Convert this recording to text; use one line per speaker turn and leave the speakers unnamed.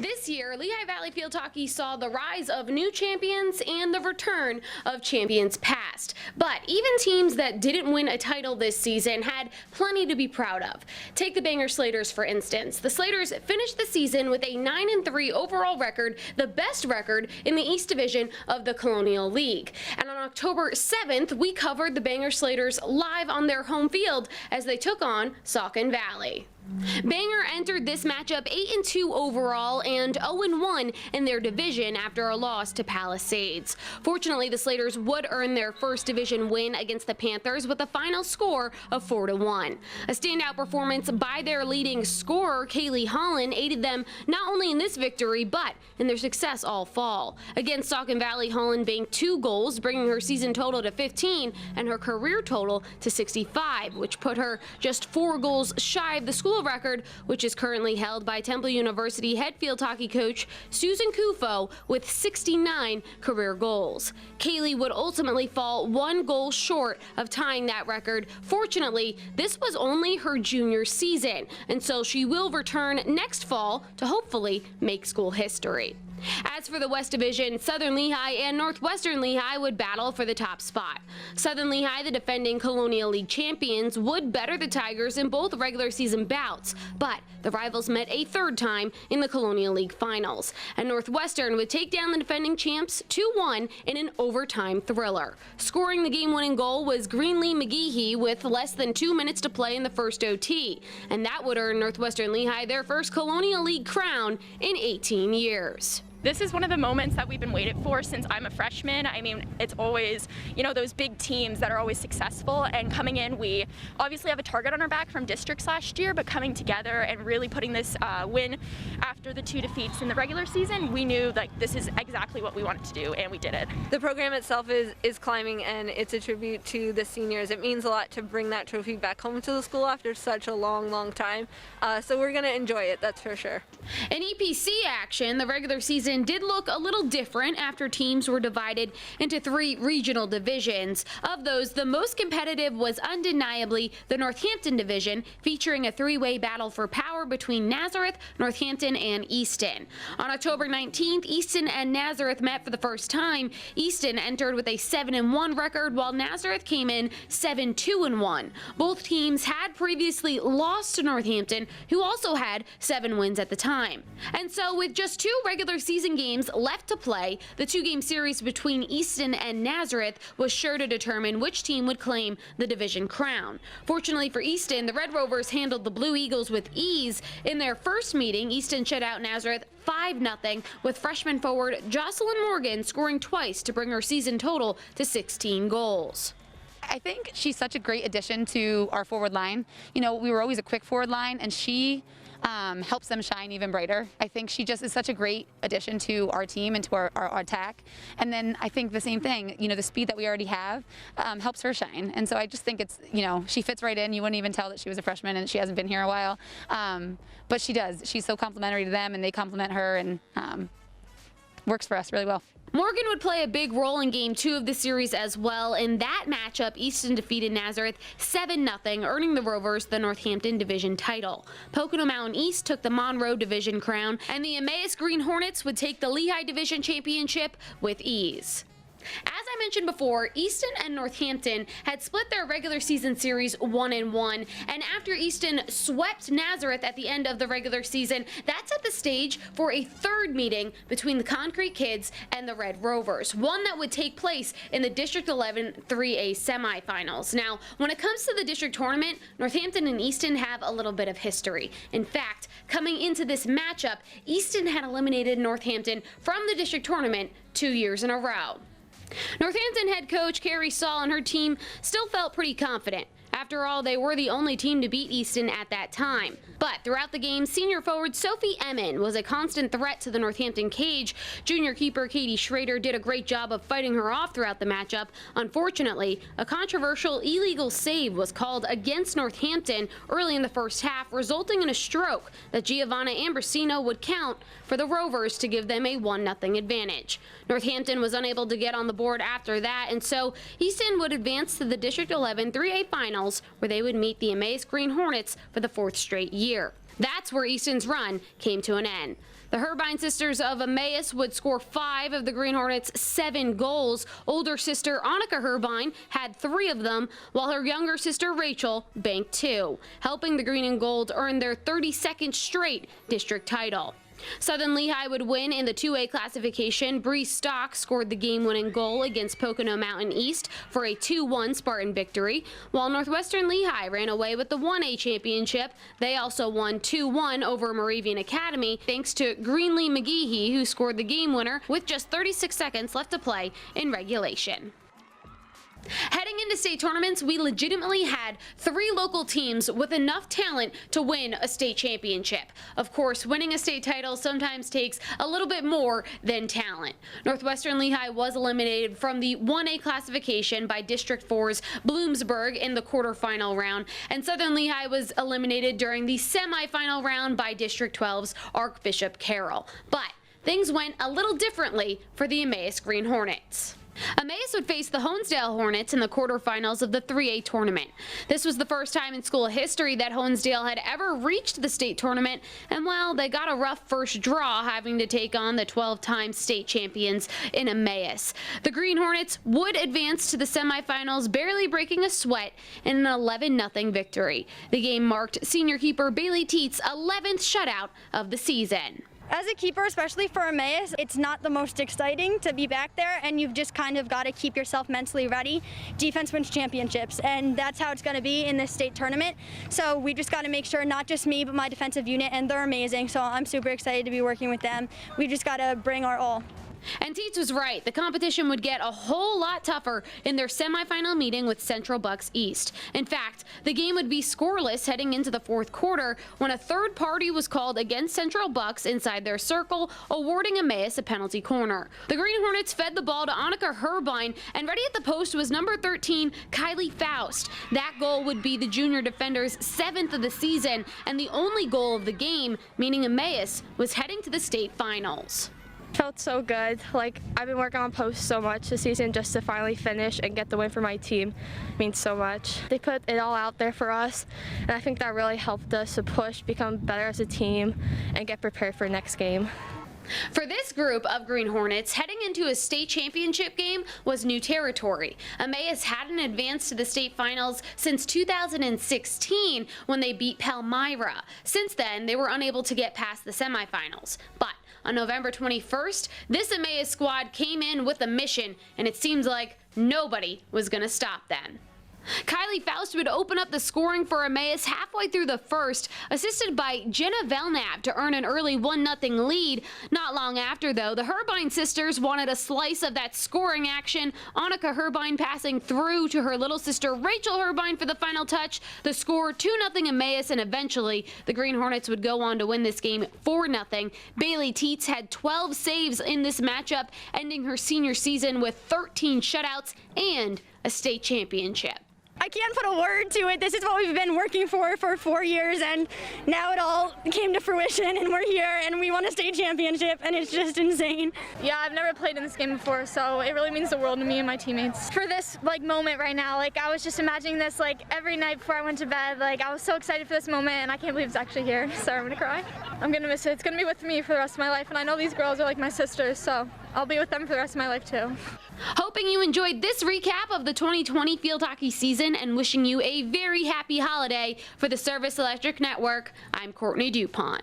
This year, Lehigh Valley Field Hockey saw the rise of new champions and the return of champions past. But even teams that didn't win a title this season had plenty to be proud of. Take the Bangor Slaters, for instance. The Slaters finished the season with a 9-3 overall record, the best record in the East Division of the Colonial League. And on October 7th, we covered the Bangor Slaters live on their home field as they took on Saucon Valley. Bangor entered this matchup 8-2 overall and 0-1 in their division after a loss to Palisades. Fortunately, the Slaters would earn their first division win against the Panthers with a final score of 4-1. A standout performance by their leading scorer, Kaylee Holland, aided them not only in this victory, but in their success all fall. Against Saucon Valley, Holland banked 2 goals, bringing her season total to 15 and her career total to 65, which put her just 4 goals shy of the school record, which is currently held by Temple University head field hockey coach Susan Kufo with 69 career goals. Kaylee would ultimately fall 1 goal short of tying that record. Fortunately, this was only her junior season, and so she will return next fall to hopefully make school history. As for the West Division, Southern Lehigh and Northwestern Lehigh would battle for the top spot. Southern Lehigh, the defending Colonial League champions, would better the Tigers in both regular season bouts, but the rivals met a third time in the Colonial League finals, and Northwestern would take down the defending champs 2-1 in an overtime thriller. Scoring the game-winning goal was Greenlee McGeehee with less than 2 minutes to play in the first OT, and that would earn Northwestern Lehigh their first Colonial League crown in 18 years.
This is one of the moments that we've been waiting for since I'm a freshman. I mean, it's always, those big teams that are always successful, and coming in, we obviously have a target on our back from districts last year, but coming together and really putting this win after the 2 defeats in the regular season, we knew like this is exactly what we wanted to do, and we did it.
The program itself is climbing, and it's a tribute to the seniors. It means a lot to bring that trophy back home to the school after such a long time. So we're going to enjoy it, that's for sure.
In EPC action, the regular season did look a little different after teams were divided into 3 regional divisions. Of those, the most competitive was undeniably the Northampton division, featuring a 3-way battle for power between Nazareth, Northampton, and Easton. On October 19th, Easton and Nazareth met for the first time. Easton entered with a 7-1 record, while Nazareth came in 7-2-1. Both teams had previously lost to Northampton, who also had 7 wins at the time. And so with just 2 regular season games left to play, the 2-game series between Easton and Nazareth was sure to determine which team would claim the division crown. Fortunately for Easton, the Red Rovers handled the Blue Eagles with ease. In their first meeting, Easton shut out Nazareth 5-0, with freshman forward Jocelyn Morgan scoring twice to bring her season total to 16 goals.
I think she's such a great addition to our forward line. We were always a quick forward line, and she helps them shine even brighter. I think she just is such a great addition to our team and to our attack. And then I think the same thing, the speed that we already have helps her shine. And so I just think it's, she fits right in. You wouldn't even tell that she was a freshman and she hasn't been here a while. But she does. She's so complimentary to them, and they compliment her, and works for us really well.
Morgan would play a big role in Game 2 of the series as well. In that matchup, Easton defeated Nazareth 7-0, earning the Rovers the Northampton Division title. Pocono Mountain East took the Monroe Division crown, and the Emmaus Green Hornets would take the Lehigh Division championship with ease. As I mentioned before, Easton and Northampton had split their regular season series 1-1, and after Easton swept Nazareth at the end of the regular season, that set the stage for a 3rd meeting between the Concrete Kids and the Red Rovers, one that would take place in the District 11 3A semifinals. Now, when it comes to the district tournament, Northampton and Easton have a little bit of history. In fact, coming into this matchup, Easton had eliminated Northampton from the district tournament 2 years in a row. Northampton head coach Carrie Saul and her team still felt pretty confident. After all, they were the only team to beat Easton at that time. But throughout the game, senior forward Sophie Emmon was a constant threat to the Northampton cage. Junior keeper Katie Schrader did a great job of fighting her off throughout the matchup. Unfortunately, a controversial illegal save was called against Northampton early in the first half, resulting in a stroke that Giovanna Ambrosino would count for the Rovers to give them a 1-0 advantage. Northampton was unable to get on the board after that, and so Easton would advance to the District 11 3A finals, where they would meet the Emmaus Green Hornets for the 4th straight year. That's where Easton's run came to an end. The Herbine sisters of Emmaus would score 5 of the Green Hornets' 7 goals. Older sister Annika Herbine had 3 of them, while her younger sister Rachel banked 2, helping the Green and Gold earn their 32nd straight district title. Southern Lehigh would win in the 2A classification. Bree Stock scored the game-winning goal against Pocono Mountain East for a 2-1 Spartan victory, while Northwestern Lehigh ran away with the 1A championship. They also won 2-1 over Moravian Academy thanks to Greenlee McGeehee, who scored the game winner with just 36 seconds left to play in regulation. Heading into state tournaments, we legitimately had 3 local teams with enough talent to win a state championship. Of course, winning a state title sometimes takes a little bit more than talent. Northwestern Lehigh was eliminated from the 1A classification by District 4's Bloomsburg in the quarterfinal round, and Southern Lehigh was eliminated during the semifinal round by District 12's Archbishop Carroll. But things went a little differently for the Emmaus Green Hornets. Emmaus would face the Honesdale Hornets in the quarterfinals of the 3A tournament. This was the first time in school history that Honesdale had ever reached the state tournament, and well, they got a rough first draw, having to take on the 12-time state champions in Emmaus. The Green Hornets would advance to the semifinals, barely breaking a sweat in an 11-0 victory. The game marked senior keeper Bailey Teets' 11th shutout of the season.
As a keeper, especially for Emmaus, it's not the most exciting to be back there, and you've just kind of got to keep yourself mentally ready. Defense wins championships, and that's how it's going to be in this state tournament. So we just got to make sure, not just me, but my defensive unit, and they're amazing, so I'm super excited to be working with them. We just got to bring our all.
And Teets was right. The competition would get a whole lot tougher in their semifinal meeting with Central Bucks East. In fact, the game would be scoreless heading into the 4th quarter when a third party was called against Central Bucks inside their circle, awarding Emmaus a penalty corner. The Green Hornets fed the ball to Annika Herbine, and ready at the post was number 13, Kylie Faust. That goal would be the junior defender's 7th of the season and the only goal of the game, meaning Emmaus was heading to the state finals.
Felt so good. Like, I've been working on posts so much this season, just to finally finish and get the win for my team means so much. They put it all out there for us, and I think that really helped us to push, become better as a team, and get prepared for next game.
For this group of Green Hornets, heading into a state championship game was new territory. Emmaus hadn't advanced to the state finals since 2016 when they beat Palmyra. Since then, they were unable to get past the semifinals. But on November 21st, this Emmaus squad came in with a mission, and it seems like nobody was going to stop them. Kylie Faust would open up the scoring for Emmaus halfway through the first, assisted by Jenna Velnab to earn an early 1-0 lead. Not long after, though, the Herbine sisters wanted a slice of that scoring action. Annika Herbine passing through to her little sister Rachel Herbine for the final touch. The score 2-0 Emmaus, and eventually the Green Hornets would go on to win this game 4-0. Bailey Teets had 12 saves in this matchup, ending her senior season with 13 shutouts and a state championship.
I can't put a word to it. This is what we've been working for 4 years, and now it all came to fruition, and we're here, and we won a state championship, and it's just insane.
Yeah, I've never played in this game before, so it really means the world to me and my teammates. For this moment right now, I was just imagining this every night before I went to bed. I was so excited for this moment, and I can't believe it's actually here. Sorry, I'm gonna cry. I'm gonna miss it. It's gonna be with me for the rest of my life, and I know these girls are like my sisters, so I'll be with them for the rest of my life too.
Hoping you enjoyed this recap of the 2020 field hockey season and wishing you a very happy holiday. For the Service Electric Network, I'm Courtney DuPont.